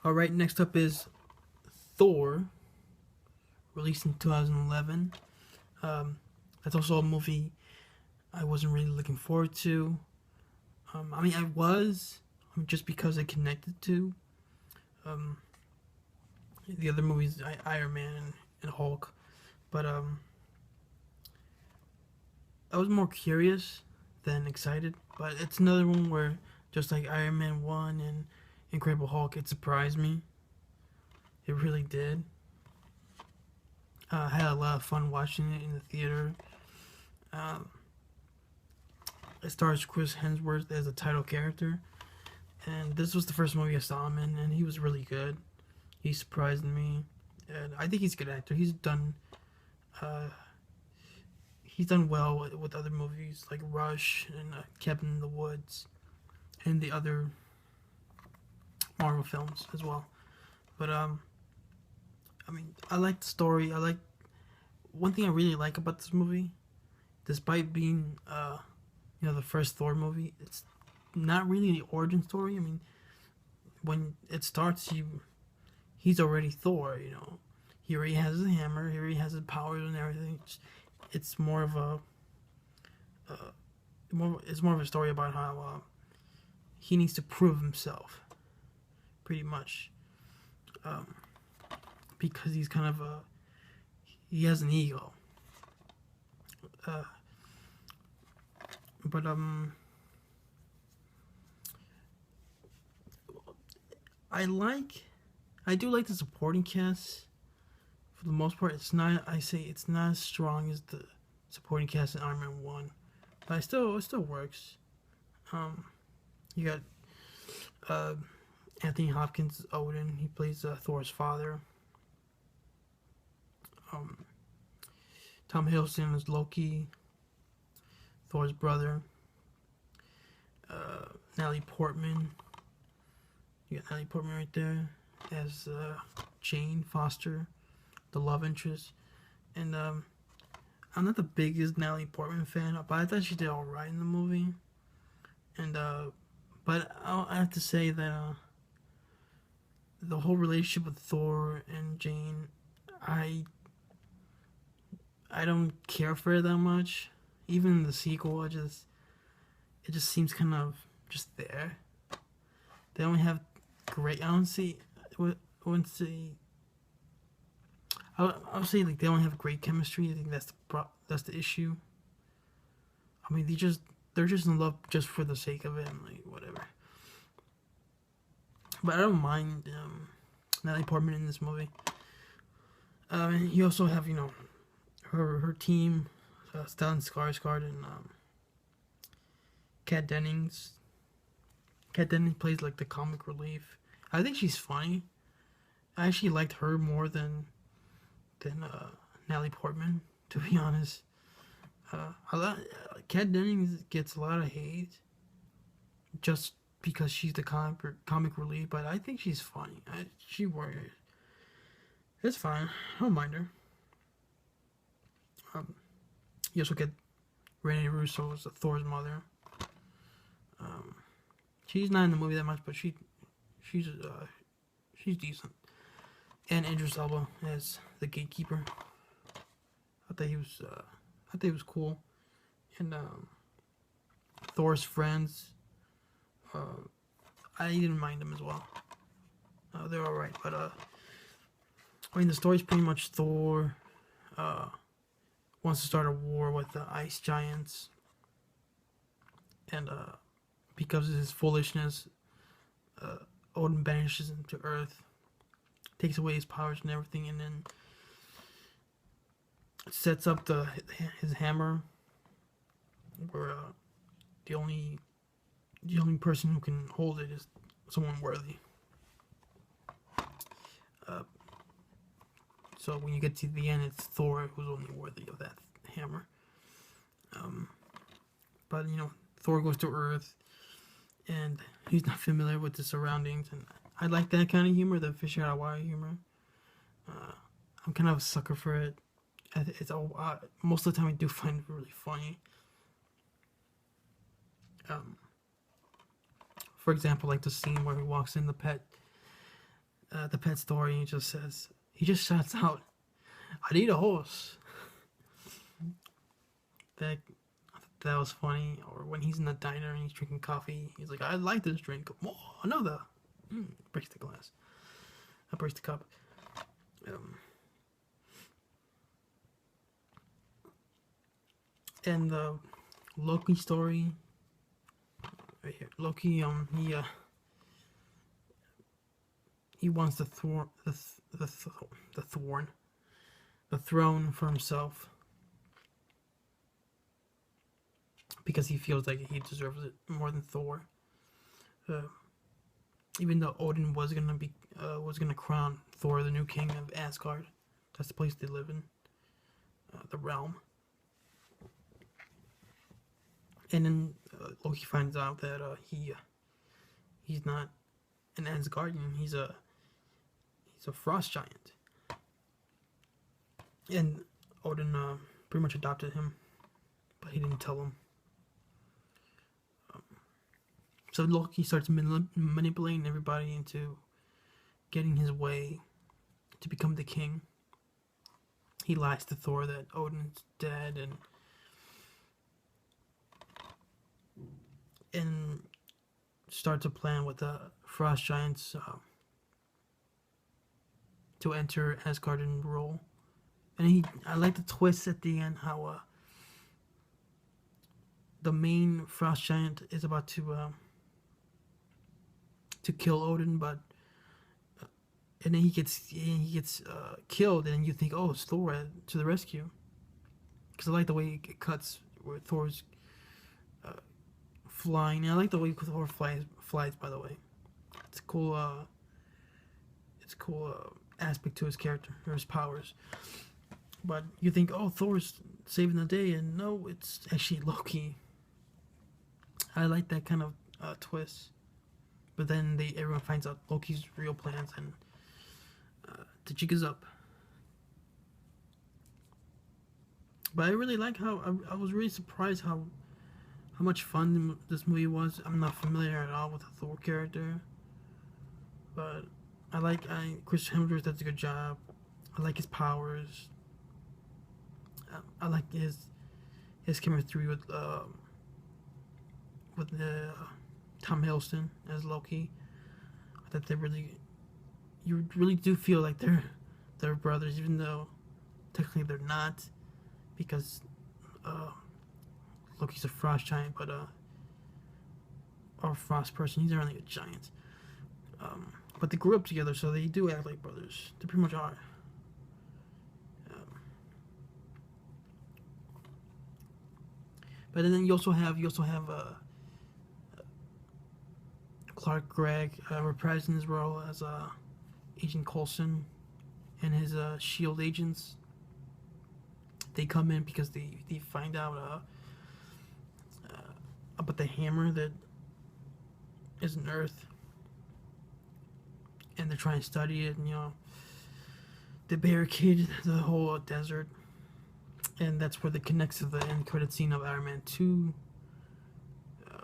Alright, next up is Thor, released in 2011. That's also a movie I wasn't really looking forward to. I was, just because it connected to um, the other movies, Iron Man and Hulk. But I was more curious than excited. But it's another one where, just like Iron Man 1 and Incredible Hulk, it surprised me. It really did. I had a lot of fun watching it in the theater. Um, it stars Chris Hemsworth as the title character, and this was the first movie I saw him in, and he was really good. He surprised me, and I think he's a good actor. Uh, he's done well with other movies like Rush and Cabin in the Woods, and the other Marvel films as well. But I like the story. One thing I really like about this movie, despite being the first Thor movie, it's not really the origin story. When it starts, he's already Thor. He already has his hammer. He already has his powers and everything. It's more of a story about how he needs to prove himself, pretty much, because he's kind of he has an ego. But I do like the supporting cast for the most part. It's not as strong as the supporting cast in Iron Man 1, but it still works. You got Anthony Hopkins as Odin. He plays Thor's father. Tom Hiddleston as Loki, Thor's brother. Natalie Portman. You got Natalie Portman right there as Jane Foster, the love interest. And I'm not the biggest Natalie Portman fan, but I thought she did alright in the movie. And but I have to say that the whole relationship with Thor and Jane, I don't care for it that much. Even in the sequel, it just seems kind of just there. They don't have great. I wouldn't say. I'll say like they don't have great chemistry. I think that's the issue. They're just in love just for the sake of it, and like whatever. But I don't mind Natalie Portman in this movie. And you also have her team, Stellan Skarsgård and Kat Dennings. Kat Dennings plays like the comic relief. I think she's funny. I actually liked her more than Natalie Portman, to be honest. Kat Dennings gets a lot of hate just because she's the comic relief, but I think she's funny. She works. It's fine. I don't mind her. You also get Rene Russo as Thor's mother. She's not in the movie that much, but she's decent. And Idris Elba as the gatekeeper. I thought he was cool. And Thor's friends, I didn't mind them as well. They're all right, but the story's pretty much Thor wants to start a war with the ice giants, and because of his foolishness, Odin banishes him to Earth, takes away his powers and everything, and then sets up his hammer, where the only person who can hold it is someone worthy. So when you get to the end, it's Thor who's only worthy of that hammer. But Thor goes to Earth, and he's not familiar with the surroundings, and I like that kind of humor, the fish out of water humor. I'm kind of a sucker for it. Most of the time I do find it really funny. For example, like the scene where he walks in the pet the pet store, and he just shouts out, "I need a horse." That that was funny. Or when he's in the diner and he's drinking coffee, he's like, "I like this drink. More, another." Breaks the glass. Breaks the cup. And the Loki story. Right here, Loki. He wants the throne for himself because he feels like he deserves it more than Thor. Even though Odin was gonna crown Thor the new king of Asgard. That's the place they live in, the realm. And then Loki finds out that he's not an Asgardian. He's a frost giant. And Odin pretty much adopted him, but he didn't tell him. So Loki starts manipulating everybody into getting his way to become the king. He lies to Thor that Odin's dead and starts a plan with the frost giants to enter Asgard and rule. And I like the twist at the end, how the main frost giant is about to kill Odin, but and then he gets killed, and you think, oh, it's Thor to the rescue. Because I like the way it cuts where Thor's flying. And I like the way Thor flies. By the way, it's cool. It's a cool aspect to his character or his powers. But you think, oh, Thor's saving the day, and no, it's actually Loki. I like that kind of twist. But then everyone finds out Loki's real plans, and the jig is up. But I really like how I was really surprised how much fun this movie was. I'm not familiar at all with the Thor character, but Chris Hemsworth does a good job. I like his powers. I like his chemistry with Tom Hiddleston as Loki. I thought you really do feel like they're brothers, even though technically they're not, because Loki's a frost giant, but or a frost person. He's not really a giant. But they grew up together, so they do act like brothers. They pretty much are. But then you also have Clark Gregg reprising his role as Agent Coulson and his SHIELD agents. They come in because they find out about the hammer that is on Earth, and they're trying to study it, and they barricade the whole desert, and that's where it connects to the end credit scene of Iron Man 2,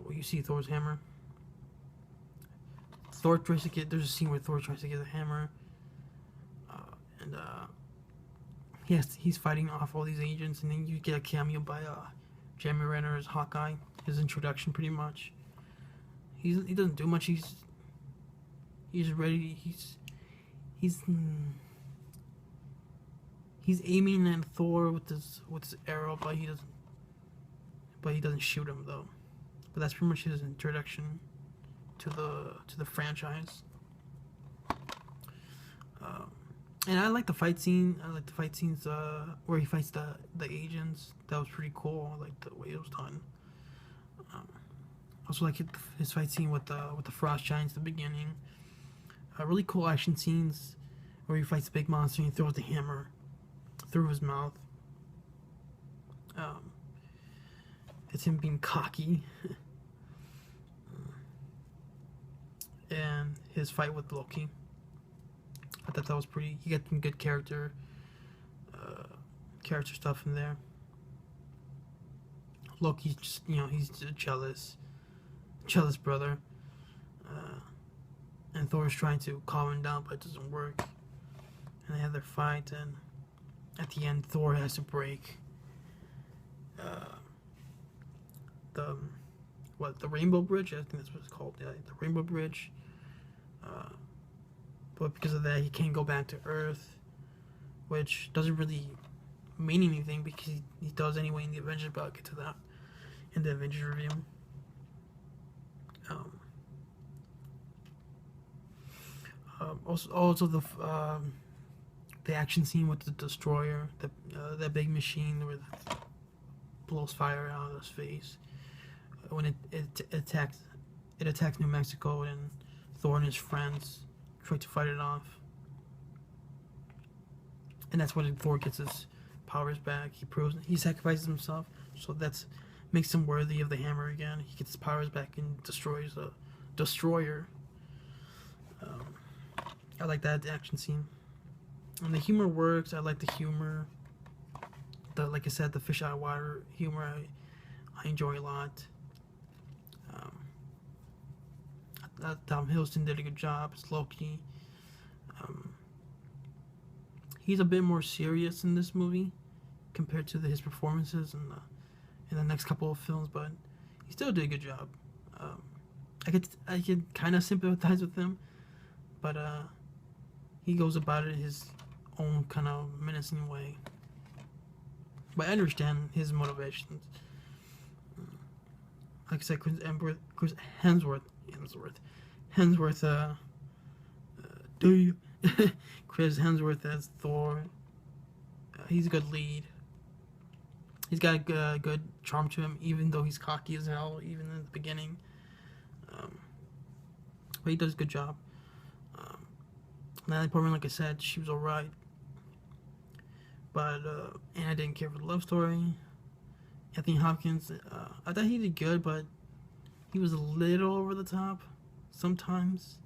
where you see Thor's hammer. There's a scene where Thor tries to get a hammer, and he's fighting off all these agents, and then you get a cameo by Jeremy Renner as Hawkeye. His introduction, pretty much. He doesn't do much. He's ready. He's aiming at Thor with his arrow, but he doesn't shoot him though. But that's pretty much his introduction to the franchise. And I like the fight scene. I like the fight scenes where he fights the agents. That was pretty cool. I like the way it was done. Also like his fight scene with the frost giants at the beginning. Really cool action scenes where he fights the big monster and he throws the hammer through his mouth. It's him being cocky. And his fight with Loki. I thought that was pretty. You get some good character stuff in there. Loki's just, he's a jealous brother. and Thor's trying to calm him down, but it doesn't work. And they have their fight, and at the end, Thor has to break the the Rainbow Bridge. I think that's what it's called. Yeah, the Rainbow Bridge. But because of that, he can't go back to Earth, which doesn't really mean anything because he does anyway in the Avengers. But I'll get to that in the Avengers review. Also the action scene with the destroyer, that big machine where it blows fire out of his face when it attacks New Mexico, and Thor and his friends try to fight it off, and that's when Thor gets his powers back. He sacrifices himself, so that's makes him worthy of the hammer again. He gets his powers back and destroys the destroyer. I like that action scene. And the humor works. I like the humor. Like I said, the fish out of water humor I enjoy a lot. Tom Hiddleston did a good job as Loki. He's a bit more serious in this movie compared to his performances in the next couple of films, but he still did a good job. I could kind of sympathize with him, but he goes about it his own kind of menacing way. But I understand his motivations. Like I said, Chris Hemsworth, Chris Hemsworth as Thor. He's a good lead. He's got a good charm to him, even though he's cocky as hell, even in the beginning. But he does a good job. Natalie Portman, like I said, she was alright. But, and I didn't care for the love story. Anthony Hopkins, I thought he did good, but he was a little over the top sometimes.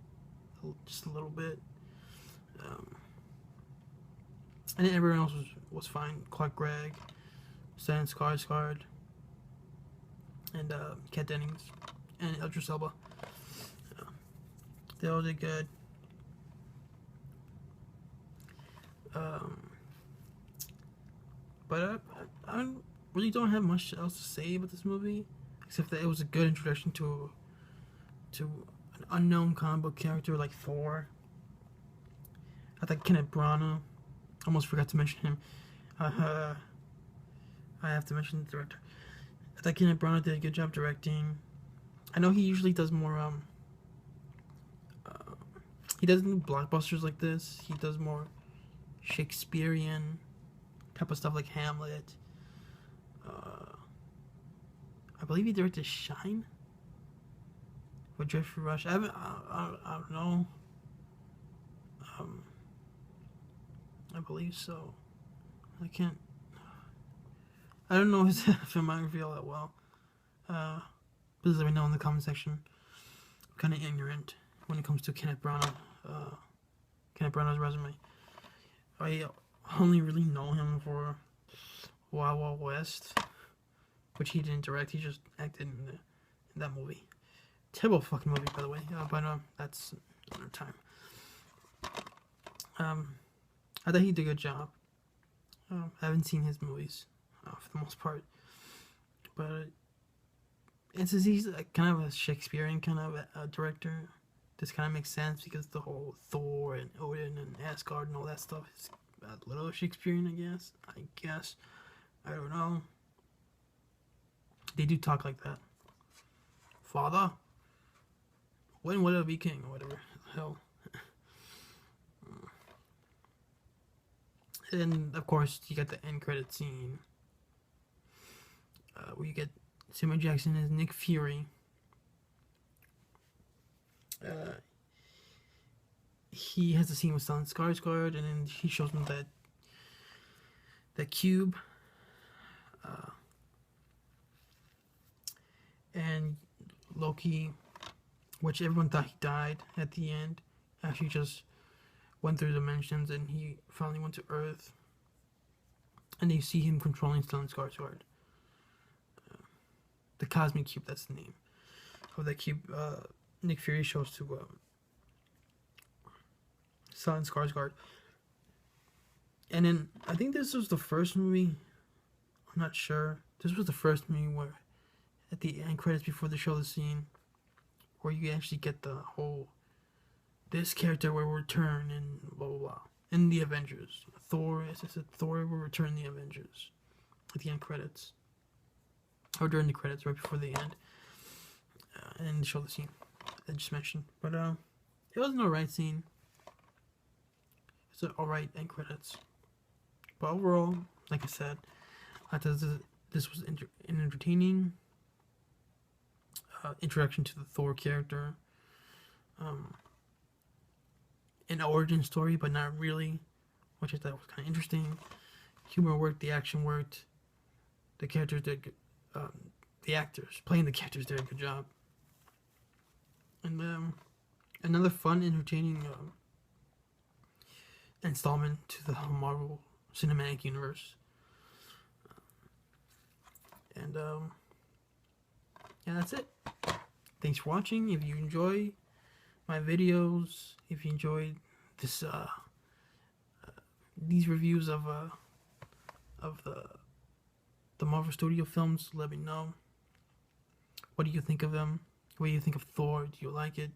Just a little bit. And then everyone else was fine. Clark Gregg, Stan Skarsgård, and Kat Dennings, and Idris Elba. They all did good. But I really don't have much else to say about this movie, except that it was a good introduction to an unknown comic book character like Thor. I thought Kenneth Branagh, almost forgot to mention him. I have to mention the director. I thought Kenneth Branagh did a good job directing. I know he usually does more he doesn't do blockbusters like this. He does more Shakespearean type of stuff like Hamlet. I believe he directed Shine with Jeffrey Rush. I don't know. I believe so. I don't know his filmography all that well. Please let me know in the comment section. I'm kind of ignorant when it comes to Kenneth Branagh's resume. I only really know him for Wild Wild West, which he didn't direct. He just acted in that movie. Terrible fucking movie, by the way. But that's another time. I thought he did a good job. I haven't seen his movies for the most part, but since he's kind of a Shakespearean kind of a director, this kind of makes sense because the whole Thor and Odin and Asgard and all that stuff is a little Shakespearean, I guess. I don't know. They do talk like that. Father, when will I be king, or whatever. Hell. And of course, you got the end credit scene where you get Samuel Jackson as Nick Fury. He has a scene with Stellan Skarsgård, and then he shows him that cube. And Loki, which everyone thought he died at the end, actually just went through dimensions, and he finally went to Earth. And you see him controlling Stellan Skarsgård. The Cosmic Cube, that's the name of that cube. Nick Fury shows to Stellan Skarsgård. And then I think this was the first movie. I'm not sure. This was the first movie where, at the end credits before they show the scene, where you actually get the whole, this character will return and blah blah blah in the Avengers. Thor, as I said, Thor will return in the Avengers at the end credits, or during the credits, right before the end, and they show the scene I just mentioned. But it was an alright scene. It's an alright end credits. But overall, like I said, I thought this was an entertaining introduction to the Thor character. An origin story, but not really, which I thought was kind of interesting. Humor worked, the action worked, the characters did good, the actors playing the characters did a good job. And another fun, entertaining installment to the Marvel Cinematic Universe. And yeah, that's it. Thanks for watching. If you enjoy my videos, if you enjoyed this these reviews of the Marvel Studio films, let me know. What do you think of them? What do you think of Thor? Do you like it?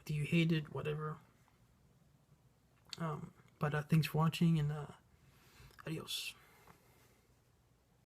Do you hate it? Whatever. But thanks for watching, and adios.